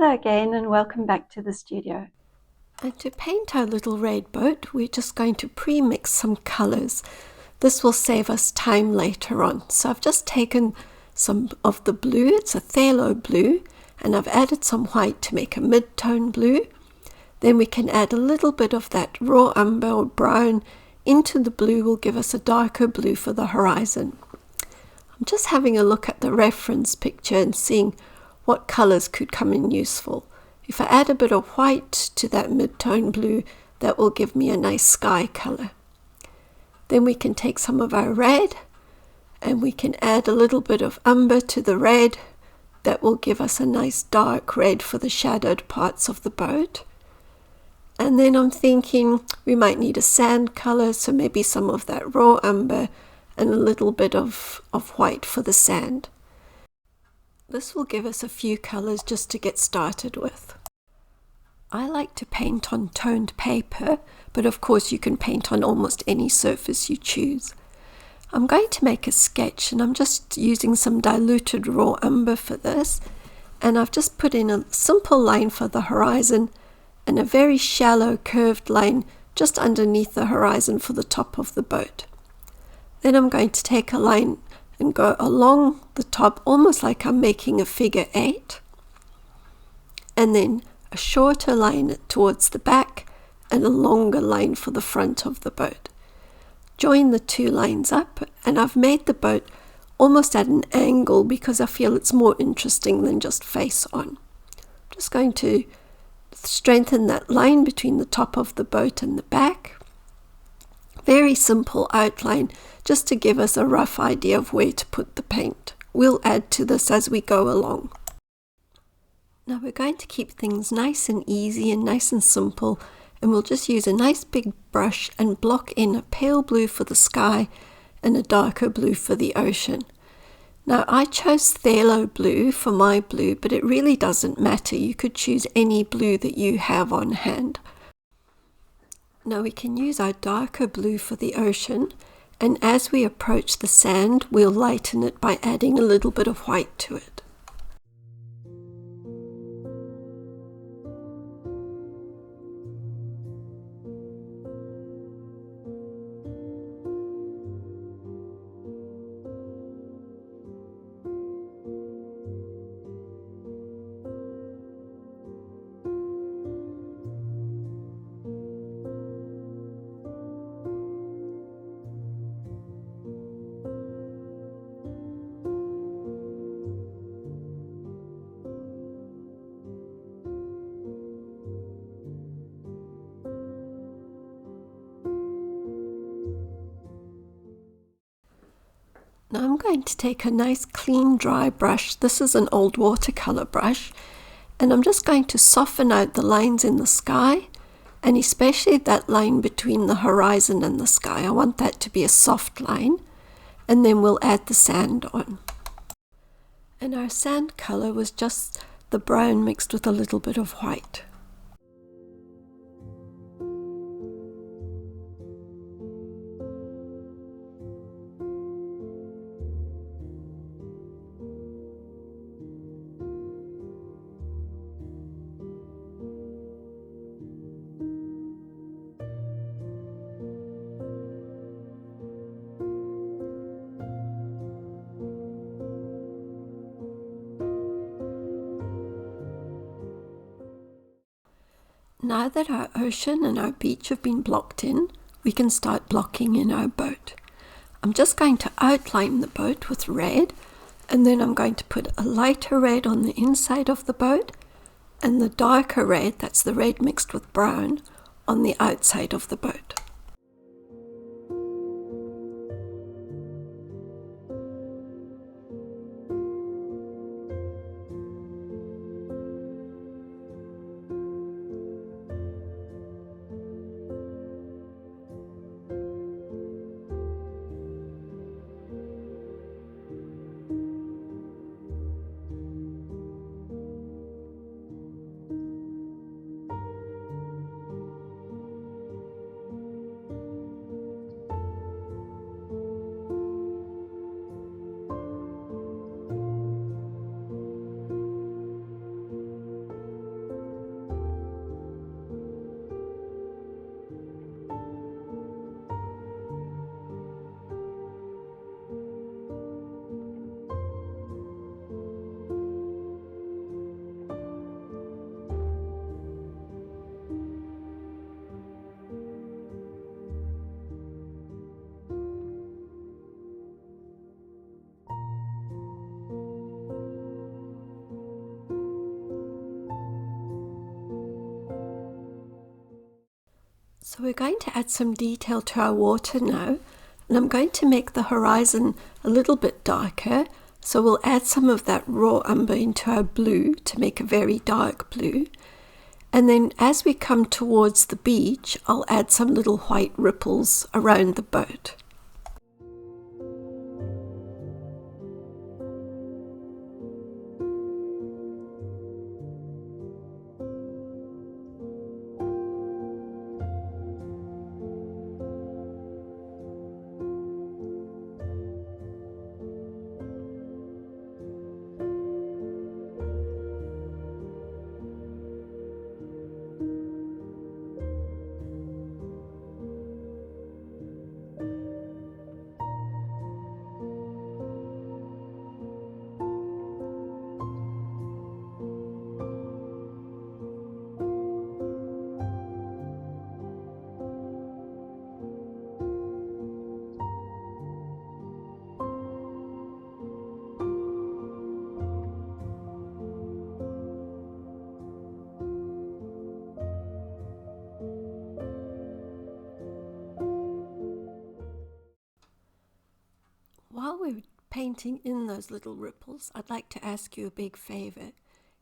Hello again and welcome back to the studio. And to paint our little red boat, we're just going to pre-mix some colours. This will save us time later on. So I've just taken some of the blue, it's a phthalo blue, and I've added some white to make a mid-tone blue. Then we can add a little bit of that raw umber or brown into the blue, will give us a darker blue for the horizon. I'm just having a look at the reference picture and seeing what colours could come in useful. If I add a bit of white to that mid-tone blue, that will give me a nice sky colour. Then we can take some of our red and we can add a little bit of umber to the red. That will give us a nice dark red for the shadowed parts of the boat. And then I'm thinking we might need a sand colour, so maybe some of that raw umber and a little bit of white for the sand. This will give us a few colours just to get started with. I like to paint on toned paper, but of course you can paint on almost any surface you choose. I'm going to make a sketch and I'm just using some diluted raw umber for this, and I've just put in a simple line for the horizon and a very shallow curved line just underneath the horizon for the top of the boat. Then I'm going to take a line and go along the top almost like I'm making a figure 8, and then a shorter line towards the back and a longer line for the front of the boat. Join the two lines up, and I've made the boat almost at an angle because I feel it's more interesting than just face on. I'm just going to strengthen that line between the top of the boat and the back. Very simple outline just to give us a rough idea of where to put the paint. We'll add to this as we go along. Now we're going to keep things nice and easy and nice and simple, and we'll just use a nice big brush and block in a pale blue for the sky and a darker blue for the ocean. Now I chose phthalo blue for my blue, but it really doesn't matter. You could choose any blue that you have on hand. Now we can use our darker blue for the ocean, and as we approach the sand, we'll lighten it by adding a little bit of white to it. Now I'm going to take a nice clean dry brush. This is an old watercolor brush, and I'm just going to soften out the lines in the sky, and especially that line between the horizon and the sky. I want that to be a soft line, and then we'll add the sand on. And our sand color was just the brown mixed with a little bit of white. Now that our ocean and our beach have been blocked in, we can start blocking in our boat. I'm just going to outline the boat with red, and then I'm going to put a lighter red on the inside of the boat and the darker red, that's the red mixed with brown, on the outside of the boat. So we're going to add some detail to our water now, and I'm going to make the horizon a little bit darker. So we'll add some of that raw umber into our blue to make a very dark blue. And then as we come towards the beach, I'll add some little white ripples around the boat. While we're painting in those little ripples, I'd like to ask you a big favor.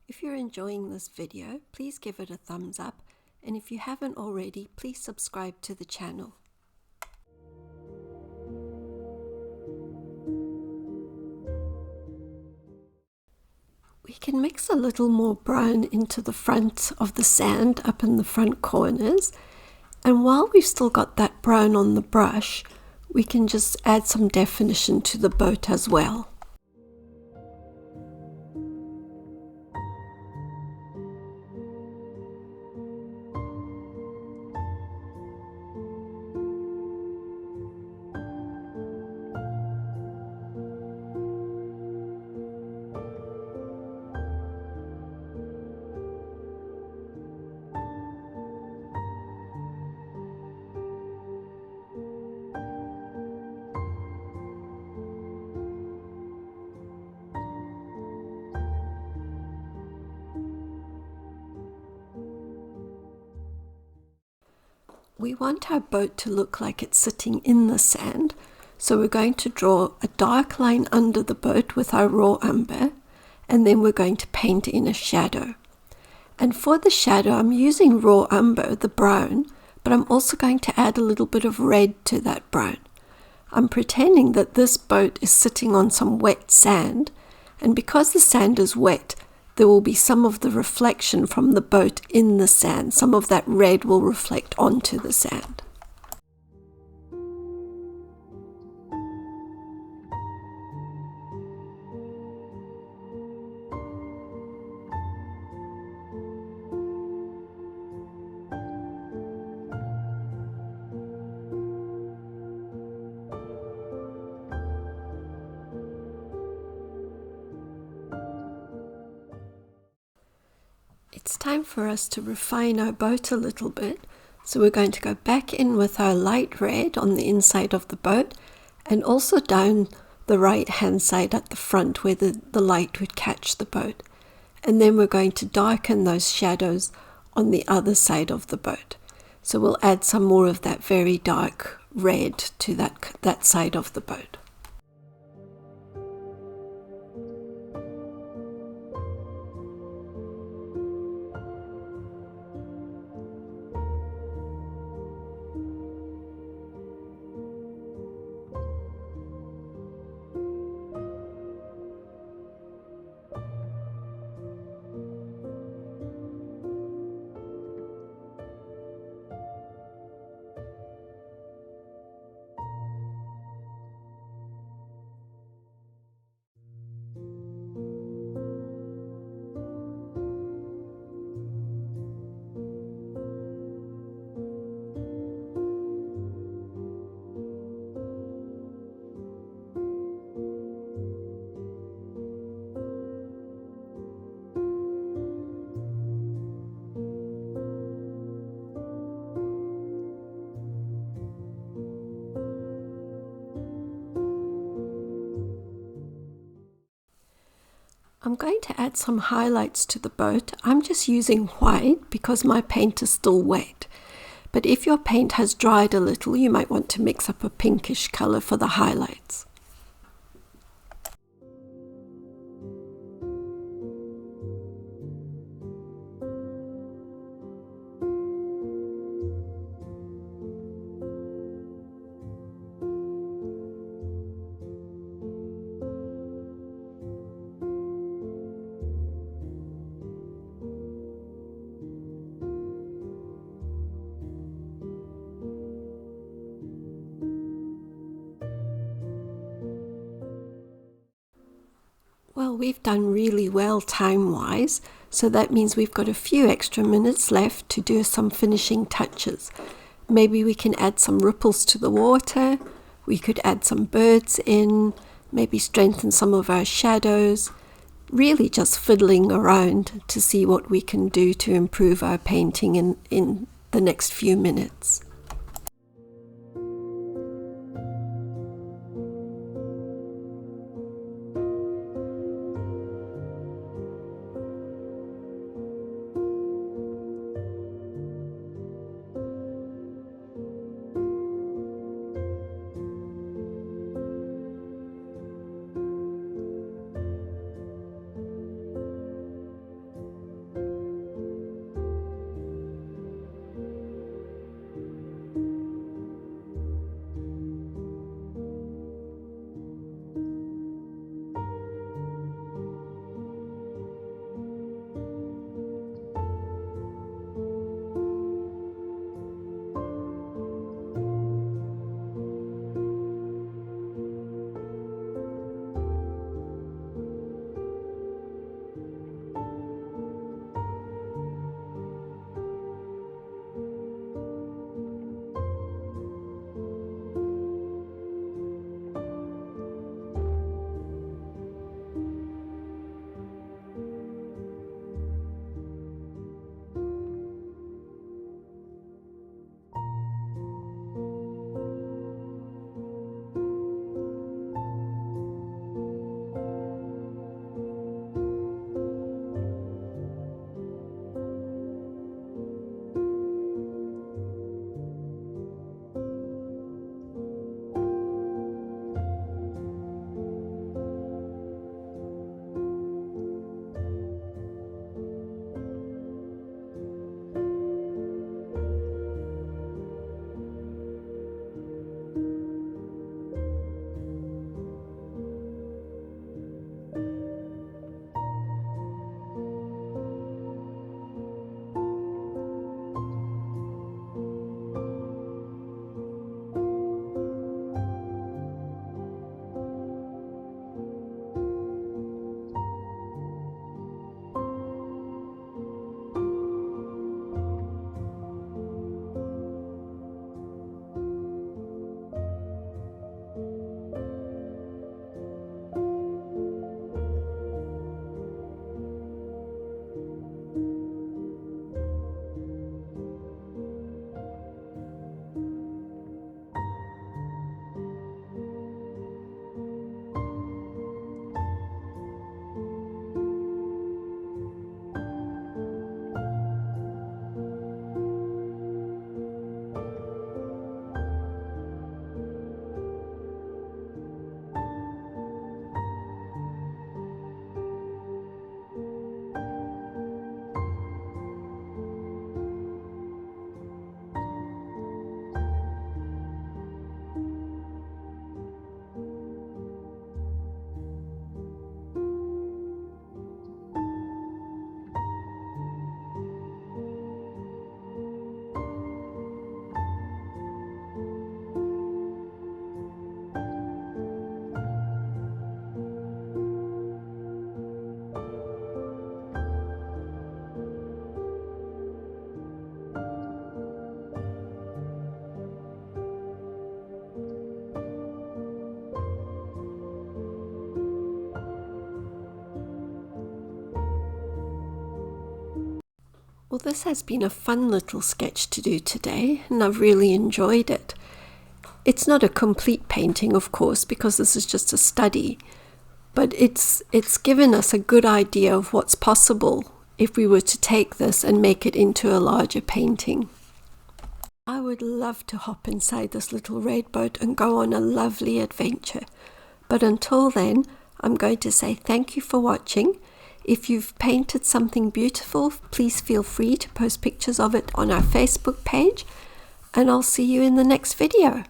If you're enjoying this video, please give it a thumbs up, and if you haven't already, please subscribe to the channel. We can mix a little more brown into the front of the sand up in the front corners, and while we've still got that brown on the brush, we can just add some definition to the boat as well. We want our boat to look like it's sitting in the sand, so we're going to draw a dark line under the boat with our raw umber, and then we're going to paint in a shadow. And for the shadow, I'm using raw umber, the brown, but I'm also going to add a little bit of red to that brown. I'm pretending that this boat is sitting on some wet sand, and because the sand is wet, there will be some of the reflection from the boat in the sand. Some of that red will reflect onto the sand. It's time for us to refine our boat a little bit, so we're going to go back in with our light red on the inside of the boat, and also down the right hand side at the front where the light would catch the boat. And then we're going to darken those shadows on the other side of the boat. So we'll add some more of that very dark red to that side of the boat. I'm going to add some highlights to the boat. I'm just using white because my paint is still wet. But if your paint has dried a little, you might want to mix up a pinkish color for the highlights. Well, we've done really well time-wise, so that means we've got a few extra minutes left to do some finishing touches. Maybe we can add some ripples to the water, we could add some birds in, maybe strengthen some of our shadows, really just fiddling around to see what we can do to improve our painting in the next few minutes. Well, this has been a fun little sketch to do today, and I've really enjoyed it. It's not a complete painting, of course, because this is just a study, but it's given us a good idea of what's possible if we were to take this and make it into a larger painting. I would love to hop inside this little red boat and go on a lovely adventure. But until then, I'm going to say thank you for watching. If you've painted something beautiful, please feel free to post pictures of it on our Facebook page, and I'll see you in the next video.